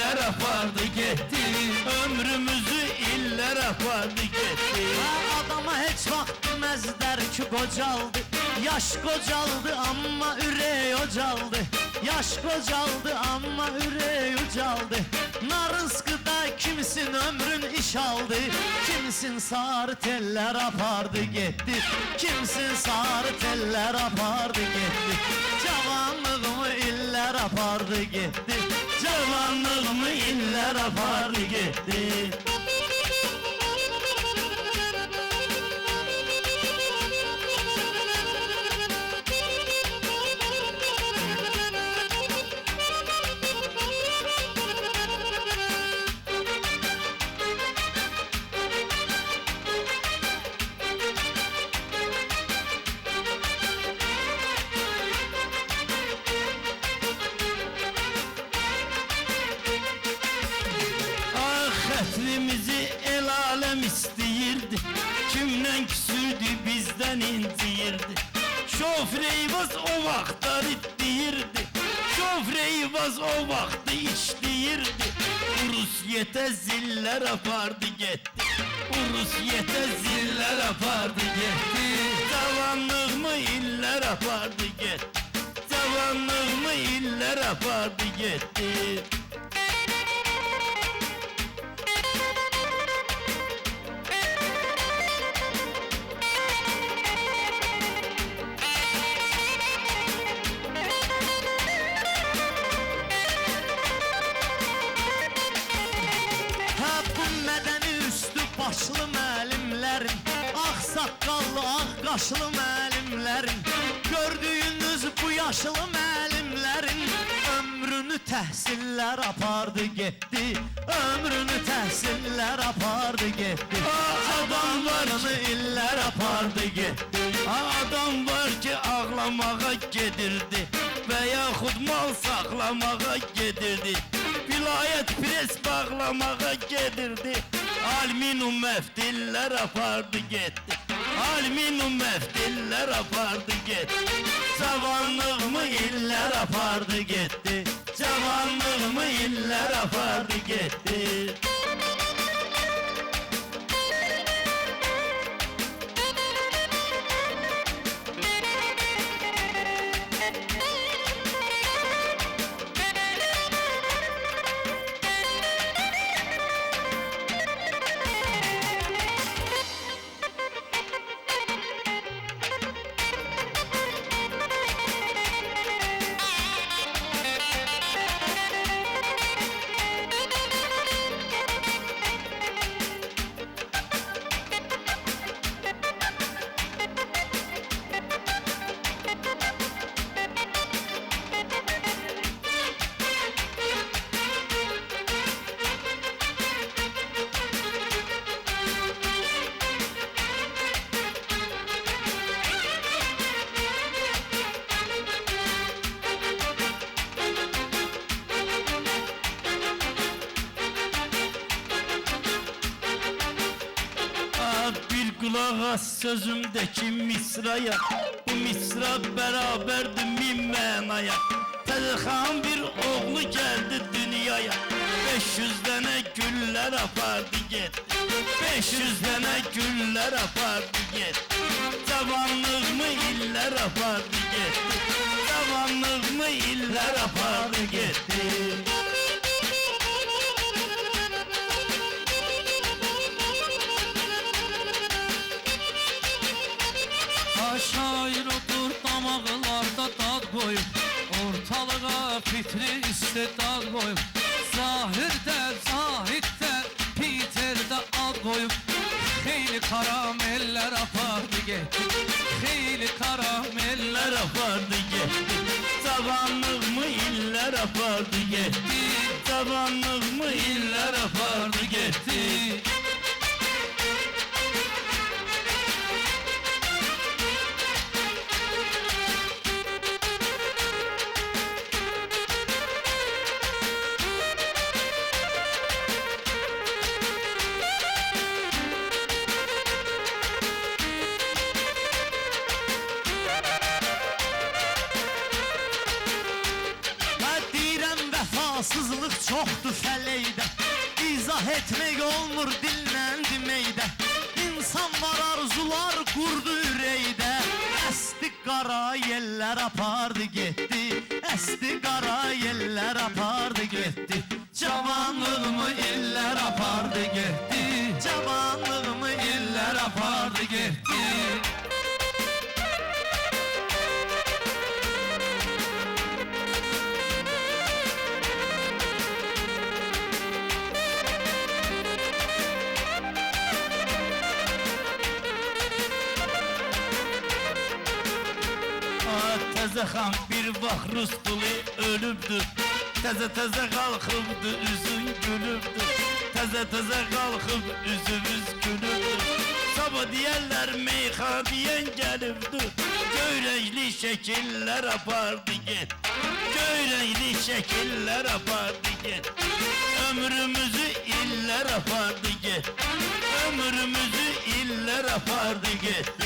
iller apardı gitti. Ömrümüzü iller apardı gitti. Adama heç vaxt deməzlər ki qocaldı. Yaş qocaldı amma ürək ocaldı. Yaş qocaldı amma ürək ucaldı. Narınskıda kimsin ömrün iş aldı. Kimsin sarı teller apardı gitti. Kimsin sarı teller apardı gitti. Cavanlığımı iller apardı gitti. Cavanlığımı iller apardı gitti. Xətrimizi el alem istəyirdi. Kimdən küsürdü bizdən inciyirdi. Şofreyvaz o vaxtlar itdirdi. Şofreyvaz o vaxtı içdirdi. Rusyetə zillər apardı getdi. Rusyetə zillər apardı getdi. Cavanlığımı iller apardı getdi. Cavanlığımı iller apardı getdi. Başlı müəllimlərin, ağ saqqallı, ağ qaşlı müəllimlərin, gördüyünüz bu yaşlı müəllimlərin ömrünü təhsillər apardı getdi. Ömrünü təhsillər apardı getdi. Adam var ki illər apardı getdi. Adam var ki ağlamağa gedirdi və yaxud mal saxlamağa gedirdi. Vilayət pres bağlamağa gedirdi. Alminum məftillər apardı getdi. Alminum məftillər apardı getdi. Cavanlığımı iller apardı getdi. Cavanlığımı iller apardı getdi. Kulaq as sözümdəki misraya. Bu misra bərabərdir min mənaya. Təlxan bir oğlu gəldi dünyaya. 500 dənə güllər apardı getdi. 500 dənə güllər apardı getdi. Cavanlığımı iller apardı getdi. Cavanlığımı iller apardı getdi. Şair otur damağlarda dad koyup, ortalığa fitri istedad koyup, Zahirdə, Zahiddə, Peterdə ad koyup, xeyli karameller apardı getdi. Xeyli karameller apardı getdi. Cavanlığımı iller apardı getdi. Cavanlığımı iller apardı getdi. Vəfasızlıq çoxdur fəleydə İzah etmək olmur dillə deməkdə İnsan var arzular qurdu ürəkdə Əsti qara yellər apardı getdi Əsti qara yellər apardı getdi Cavanlığımı illər apardı getdi Cavanlığımı illər apardı getdi Təzə bir vaxt Rus dili ölübdür Təzə qalxıbdı üzün gülübdür Təzə qalxıb üzümüz gülübdür Sabah deyərlər meyxan deyən gəlibdir Göyrəkli şəkillər apardı get Göyrəkli şəkillər apardı get Ömrümüzü illər apardı get Ömrümüzü illər apardı get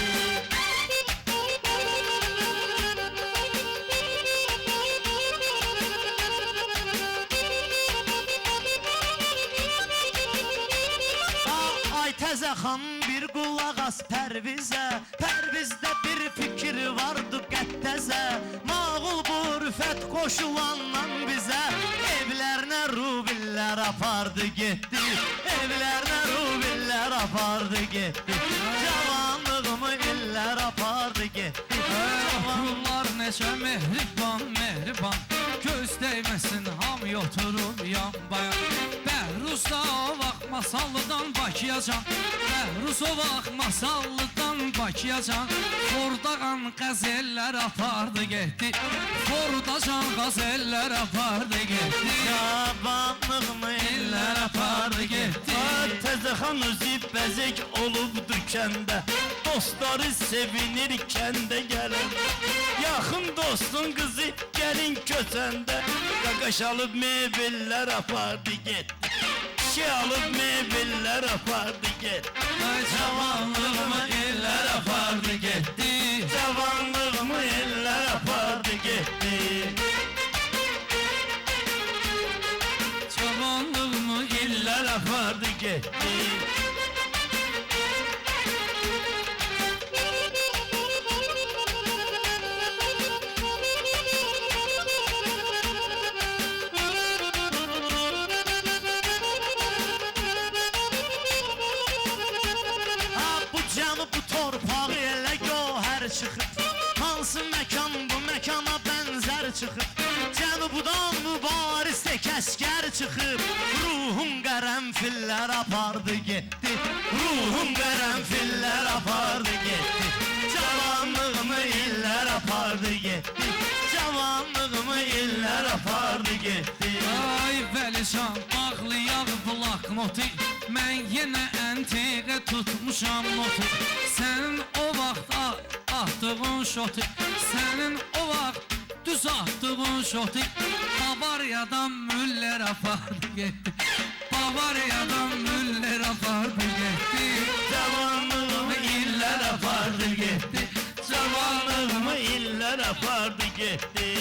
Təzə xan bir qulaq as Pərvizə Pərvizdə bir fikir vardı qəttəzə Mağul bu rüfət qoşulandan bizə Evlərinə rubillər apardı getdi Evlərinə rubillər apardı getdi Cavanlığımı illər apardı getdi Cavanlar necə mehriban, mehriban Göz dəyməsin hamı oturub yan bayan Bəhruz da vaxt masallıdan Bakıyacan Bəhruz o vaxt masallıdan Bakıyacan Fordağan qəzellər apardı getdi Fordacan qəzellər apardı getdi Cavanlığımı illər apardı getdi Təzə xan özü bəzək olubdu kəndə Dostları sevinir kəndə gələn Yaxın dostun qızı gəlin köçəndə Qaqaş alıb mebellər apardı getdi Kişi alıb mebellər apardı getdi Cavanlığımı illər apardı getdi Cavanlığımı illər apardı getdi Cavanlığımı İllər apardı getdi Hansı məkan bu məkana bənzər çıxıb Cənubudan mübarizə kəskər çıxıb Ruhum qərənfillər apardı getdi Ruhum qərənfillər apardı getdi Cavanlığımı illər apardı getdi Cavanlığımı illər apardı getdi Ay Vəlican bağlayaq bloknoti Mən yenə əntiqə tutmuşam notu Sənin o vaxt atdığın şoti Sənin o vaxt düz atdığın şoti Bavariyadan müller apardı getdi Bavariyadan müller apardı getdi Cavanlığımı illər apardı getdi Cavanlığımı illər apardı getdi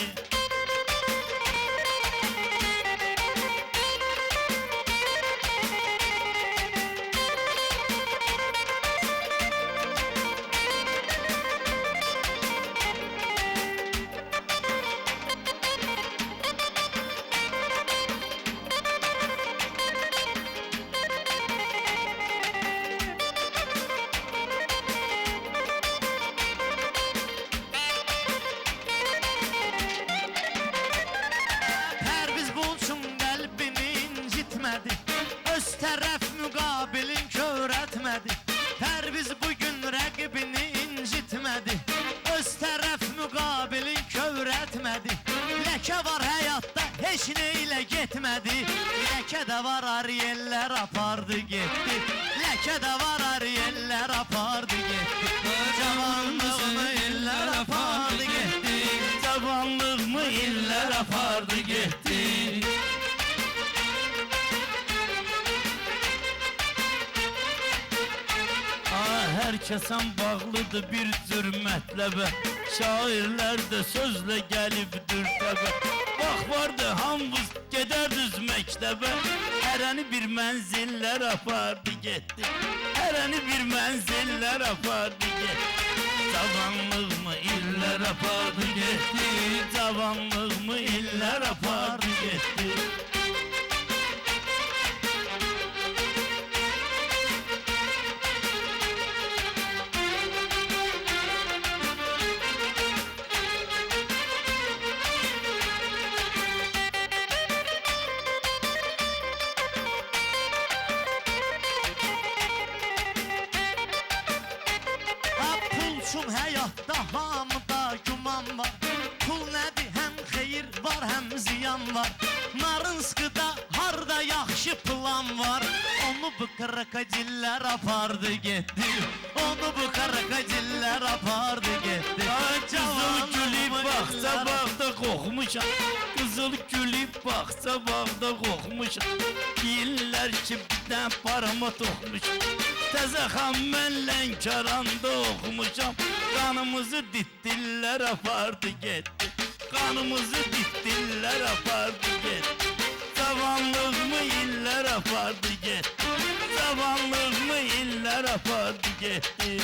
Öz tərəf müqabilin körətmədi Pərviz bugün rəqibini incitmədi Öz tərəf müqabilin körətmədi Ləkə var həyatda heç nə ilə getmədi Ləkə də var ariyellər apardı getdi Ləkə də var ariyellər apardı getdi Cavanlığımı illər apardı getdi Cavanlığımı illər apardı getdi Hər kəsən bağlıdır bir cür mətləbə Şairlər də sözlə gəlibdir təbə Bax vardı hamımız gedib düz məktəbə Hərəni bir mənzillər apardı getdi Hərəni bir mənzillər apardı getdi Cavanlığımı illər apardı getdi Cavanlığımı illər apardı getdi Pulçum həyatda hamıda güman var Pul nədir həm xeyir var həm ziyan var Narınskıda harda yaxşı plan var Onu bu krokodillər apardı getdi Onu bu krokodillər apardı getdi Qızıl gülüb baxsa bağda qoxmuşam Qızıl gülüb baxsa bağda qoxmuşam Deyirlər ki birdən parama toxmuşam Təzə xan mən Lənkəranda oxumuşam Qanımızı ditdillər apardı getdi Qanımızı ditdillər apardı getdi Cavanlığımı illər apardı getdi Cavanlığımı illər apardı getdi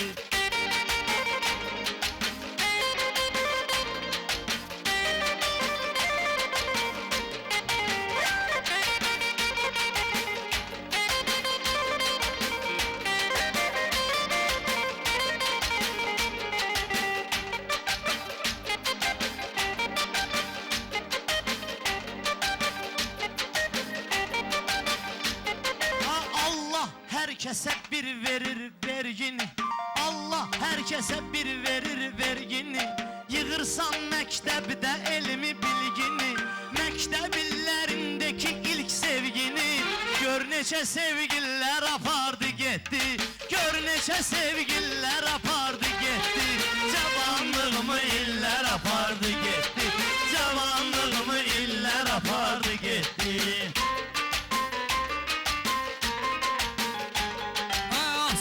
Herkese bir verir vergini Allah herkese bir verir vergini Yığırsan məktəbdə elmi bilgini Məktəbillərindeki ilk sevgini Gör neçə sevgillər apardı getdi Gör neçə sevgillər apardı getdi Cavanlığımı illər apardı getdi Cavanlığımı illər apardı getdi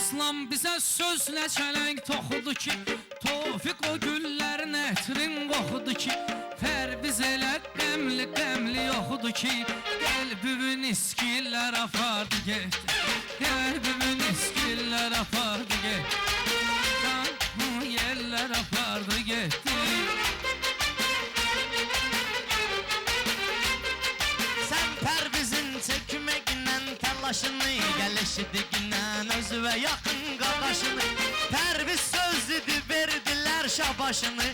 Aslan bizə sözlə çələng toxudu ki Tofiq o güllərin ətrin qoxudu ki Pərviz elə qəmli yoxudu ki Qəlbimin iskillər apardı getdi Qəlbimin iskillər apardı getdi Canım yerlər apardı getdi Sən Pərvizin çəkməklə təlaşını Gəlişidiqlə özü və yaxın qardaşını Pərviz söz idi verdilər şabaşını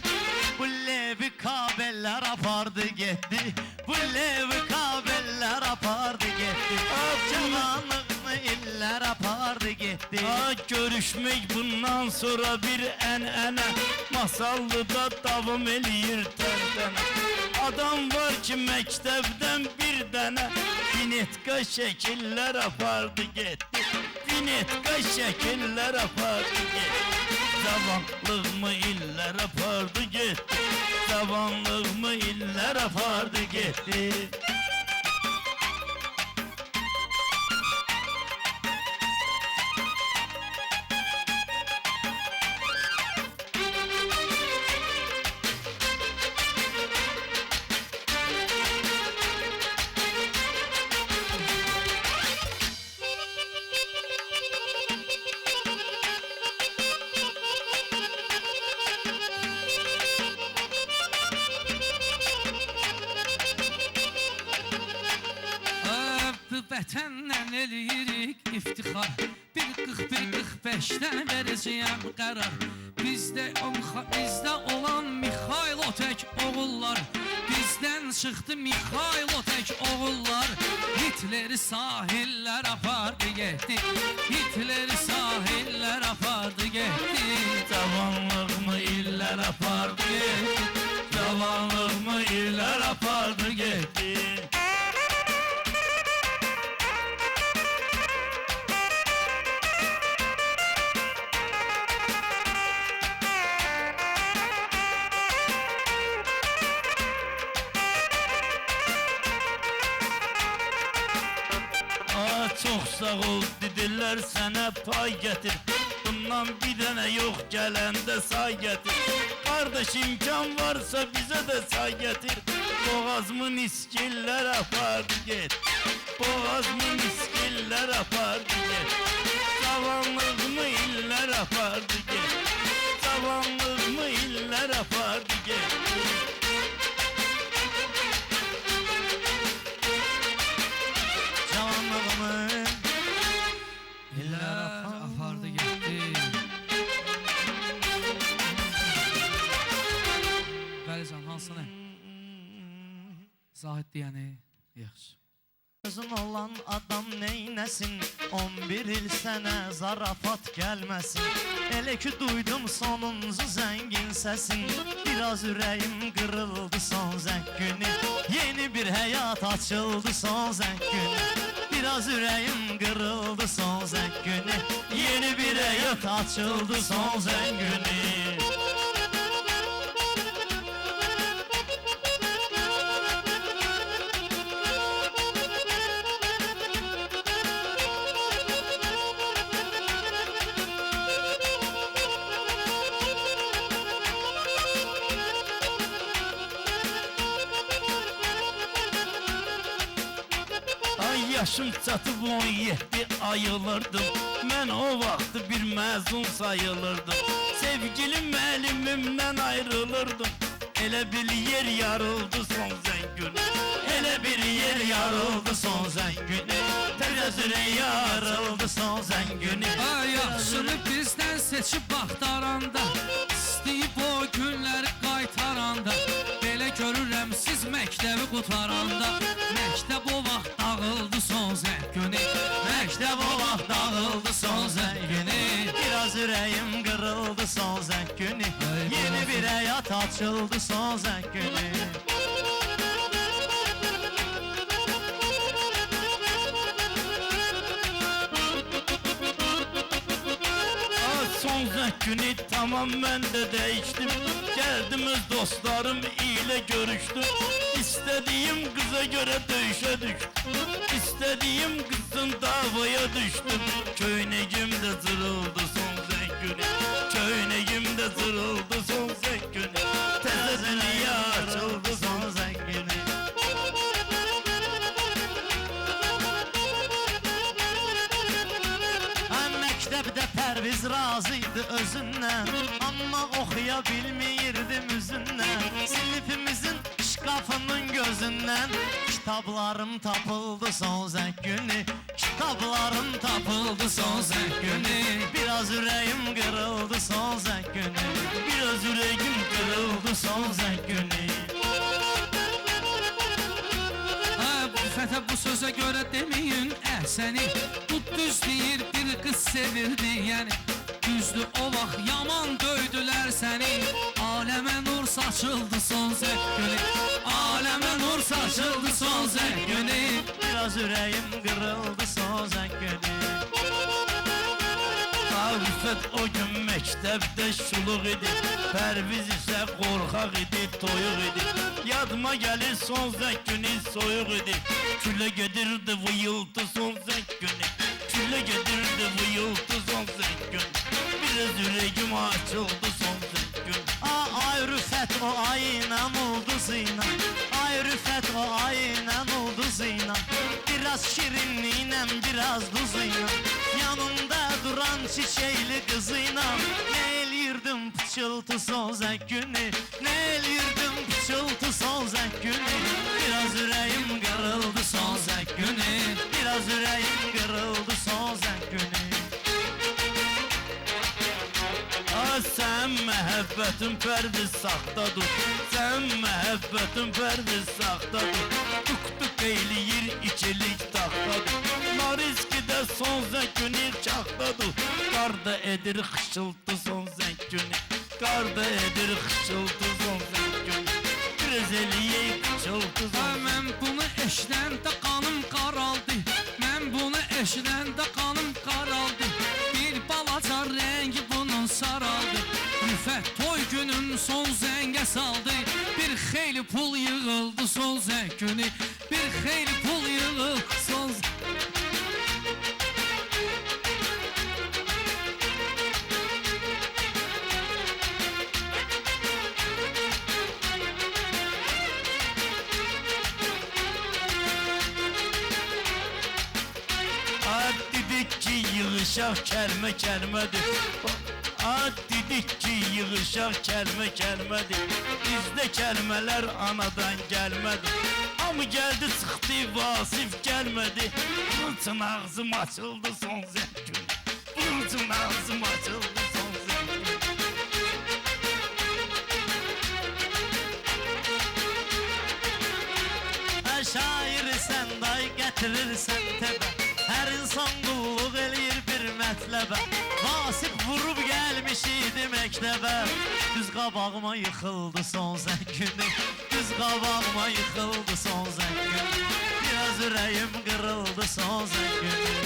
Bu levi kabellər apardı getdi Bu levi kabellər apardı getdi Cavanlığını illər apardı getdi Görüşmək bundan sonra bir ənənə Masallıda davam eləyir təntənə Adam var ki məktəbdən bir dənə Binetka şəkillər apardı getdi Binetka şəkillər apardı getdi Cavanlığımı illər apardı getdi Cavanlığımı illər apardı getdi Vətəndən eləyirik iftixar Bir 41-45-dən verəcəyəm qərar Bizdə olan Mixaylo tək oğullar Bizdən çıxdı Mixaylo tək oğullar Hitleri sahillər apardı getdi Hitleri sahillər apardı getdi Cavanlığımı illər apardı getdi Cavanlığımı illər apardı getdi Çox sağ ol dedilər sənə pay gətir Bundan bir dənə yox gələndə say gətir Qardaş imkan varsa bizə də say gətir Boğazımın iskiller apardı get. Boğazımın iskiller apardı get. Zavallığımı iller apardı get. Zavallığımı iller apardı get. Cavanlığımı İllər apardı getdi. Vəlican, hansını? Zahid deyəni, yaxşı. Gözün olan adam neynesin 11 il sənə zarafat gəlməsin. Elə ki duydum sonuncu zəngin səsin. Biraz ürəyim qırıldı son zəng günü. Yeni bir həyat açıldı son zəng günü. Biraz ürəyim qırıldı son zəng günü. Yeni bir həyat açıldı son zəng günü. Yaşım çatıb 17 ayılırdım. Mən o vaxtı bir məzun sayılırdım. Sevgilim əlimimdən ayrılırdım. Elə bir yer yarıldı son zəng günü. Elə bir yer yarıldı son zəng günü. Təzəzürə yarıldı son zəng günü. Yaxşını bizdən seçib baxtaranda, istəyib o günləri qaytaranda, belə görürəm siz məktəbi qutaranda. Məktəb o vaxt dağıldı son zəng günü. Məktəb o vaxt dağıldı son zəng günü. Biraz ürəyim qırıldı son zəng günü. Yeni bir həyat açıldı son zəng günü. Son zəng günü tamam mən də dəyişdim. Gəldim öz dostlarım ilə görüşdüm. İstədiyim qıza görə döyüşə düşdüm. İstədiyim qızın davaya düşdüm. Köynəyim də cırıldı son zəng günü. Köynəyim də cırıldı son zəng günü. Təzə dünya açıldı son zəng günü. Məktəbdə Pərviz razıydı özündən, amma oxuya bilmiyirdim üzündən. Sinifimizin şkafının gözündən kitablarım tapıldı son zəng günü. Kitablarım tapıldı son zəng günü. Biraz ürəyim qırıldı son zəng günü. Biraz ürəyim qırıldı son zəng günü. Fətə bu sözə görə deməyin əhsəni. Bu düz deyir bir qız sevirdi yəni. Düzdür o vaxt yaman döydülər səni. Aləmə nur saçıldı son zəng günü. Aləmə nur saçıldı son zəng günü. Biraz ürəyim qırıldı son zəng günü. Rüfət o gün məktəbdə şuluq idi. Pərviz isə qorxaq idi, toyuq idi. Yadıma gəlir son zəng günü soyuq idi. Külə gedirdi vıyıltı son zəng günü. Külə gedirdi vıyıltı son zəng günü. Biraz ürəyim açıldı son zəng günü. Ay Rüfət o ayla ulduzuyla. Ay Rüfət o ayla ulduzuyla. Biraz şirinliğinə biraz duzuyla. Yanında duran çiçekli kızıyla. Ne elirdim pıçıltı son zəng günü. Ne elirdim pıçıltı son zəng günü. Biraz ürəyim qırıldı son zəng günü. Biraz ürəyim qırıldı son zəng günü. Sən məhəbbətin pərdi saxtadır. Sən məhəbbətin pərdi saxtadır. Tuk-tuk eyləyir ikilik taxtadır. Nariskidə son zəng günü çaxtadır. Qarda edir xışıltı son zəng günü. Qarda edir xışıltı son zəng günü. Biraz eləyək xışıltı son. Mən bunu eşidəndə qanım qaraldı. Mən bunu eşidəndə qanım qaraldı. Bir balaca rəngi bunun saraldı. Rüfət toy günün son zəngə saldı. Bir xeyli pul yığıldı son zəng günü. Bir xeyli pul yığıldı son zəng. dedik ki yığışaq kəlmə-kəlmədir. Dedik ki yığışaq kəlmə-kəlmədir. Bizdə kəlmələr anadan gəlmədi. Hamı gəldi çıxdı Vasif gəlmədi. Bunun üçün ağzım açıldı son zəngün. Bunun üçün ağzım açıldı son zəngün. Şair sən day gətirirsən təbə. Hər insan qulluq eləyir bir mətləbə. Vasif vurub gəlmiş idi məktəbə. Düz qabağıma yıxıldı son zəngünü. Düz qabağıma yıxıldı son zəngünü. Biraz ürəyim qırıldı son zəngünü.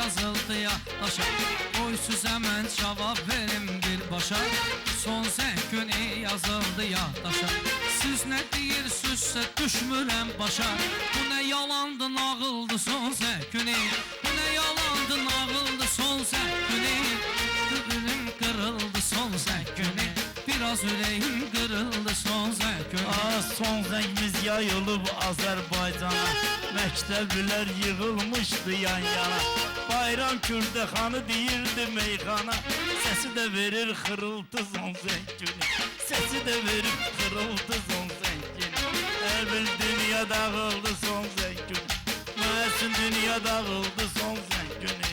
Yazıldı ya daşa, oy süzə mən cavab verim birbaşa. Son zəngünü yazıldı ya daşa. Siz nə deyirsinizsə düşmürəm başa. Bu nə yalandı nağıldı son zəngünü. Bu nə yalandı nağıldı son zəngünü. Ürəyim qırıldı son zəngünü. Biraz ürəyim qırıldı son zəngünü. Son zəngimiz yayılıb Azərbaycana. Məktəblilər yığılmışdı yan-yana. Bayram Kürdəxanı deyirdi meyxana. Səsi də verir xırıltı son zəngünü. Səsi də verir xırıltı son zəngünü. Hər bir dünya dağıldı son zəngünü. Müəssin dünya dağıldı son zəngünü.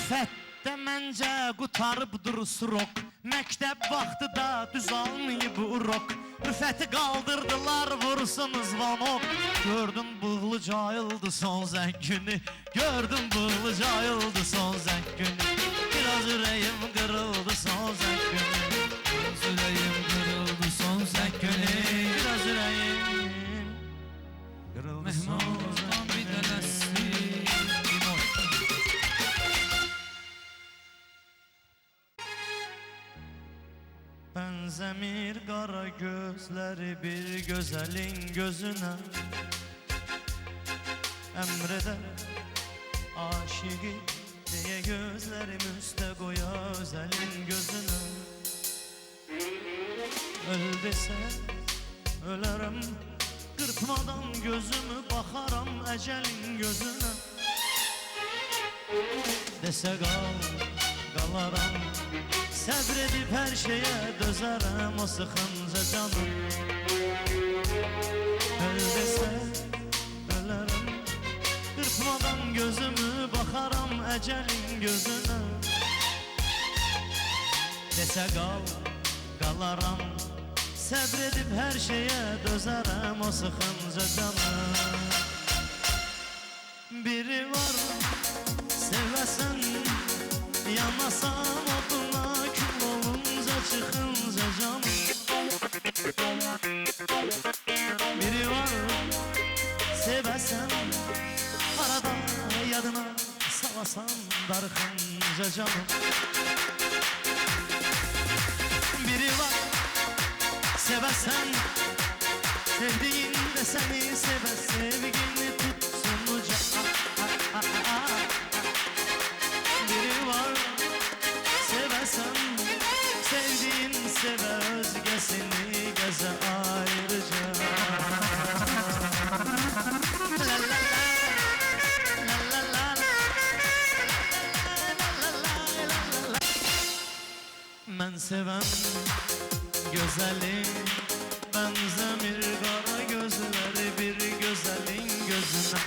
Fətdə məncə qutarıbdır surok. Məktəb vaxtı da düz almayıb urok. Rüfəti qaldırdılar vursun zvanok. Gördüm bığlı cayıldı son zəngünü. Gördüm bığlı cayıldı son zəngünü. Biraz ürəyim qırıldı son zəngünü. Biraz ürəyim qırıldı son zəngünü. Biraz ürəyim qırıldı son Mehmandan bir dələsi. Benzemir qara gözləri bir gözəlin gözünə. Əmrədə aşiqi deyə gözlərim üstə qoya özəlin gözünə. Öl desə ölərəm, qırpmadan gözümü baxaram əcəlin gözünə. Desə qal, qalaram, səbr edib hər şeyə dözərəm o sıxınca canım. Öl desə ölərəm, qırpmadan gözümü baxaram əcəlin gözünə. Desə qal, qalaram, səbr edib hər şeyə dözərəm o sıxınca canım. Biri var sevəsən, yanasan oduna, kül olunca çıxınca canım. Biri var sevəsən, arada yadına salasan darıxınca canım. Biri var sevəsən, sevdiğin de səni sevə, sevgini tutsun can. Biri var sevəsən, sevdiğin sevə, özgəsini gəzə ayrıca. La la la, la la la, la la la. Mən sevən gözəlim, benzemir qara gözləri bir gözəlin gözünə.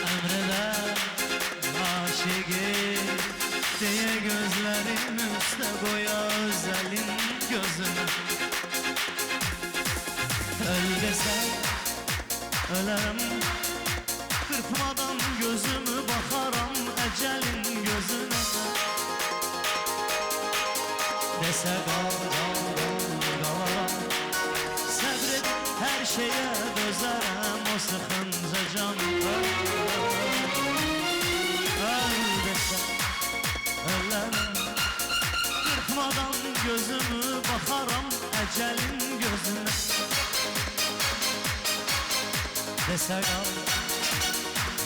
Əmrədə aşiqi deyə ölərəm Qırpmadan gözümü baxaram əcəlin gözünə Desə qalaram Səbr et hər şeyə dözərəm O sıxınca canım Öl desə ölərəm Qırpmadan gözümü baxaram əcəlin gözünə Desə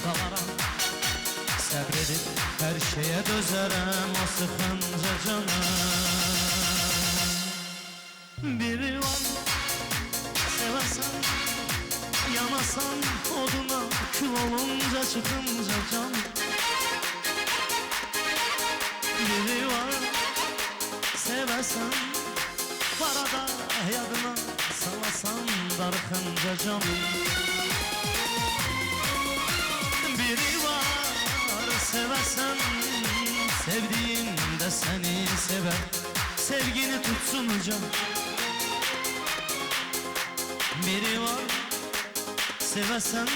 qalaram Səbr edib hər şeyə dözərəm O sıxınca canım Biri var sevəsən Yanasan oduna kül olunca çıxınca canım Biri var sevəsən Parada yadına salasan darxınca canım Biri var sevəsən Sevdiğin de seni sever Sevgini tutsun can Biri var sevəsən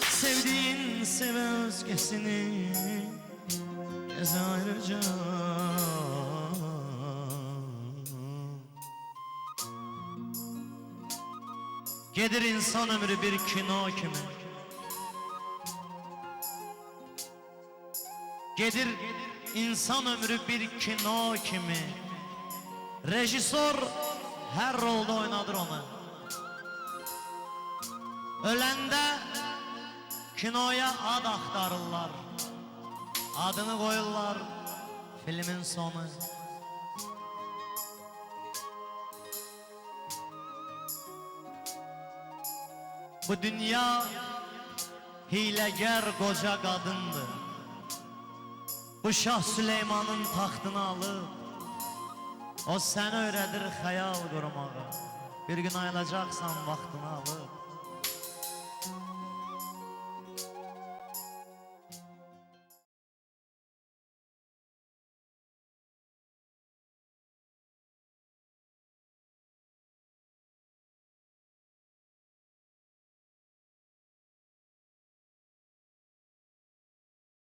Sevdiğin seve özgesini Ez ayrıca Gedir insan ömrü bir kino kimi Gedir insan ömrü bir kino kimi Rejisor her rolda oynadır onu Öləndə kinoya ad axtarırlar Adını koyurlar filmin sonu Bu dünya hiləgər qoca qadındır Bu Şah Süleymanın taxtını alıb O səni öyrədir xəyal qurmağa Bir gün ayılacaqsan vaxtını alıb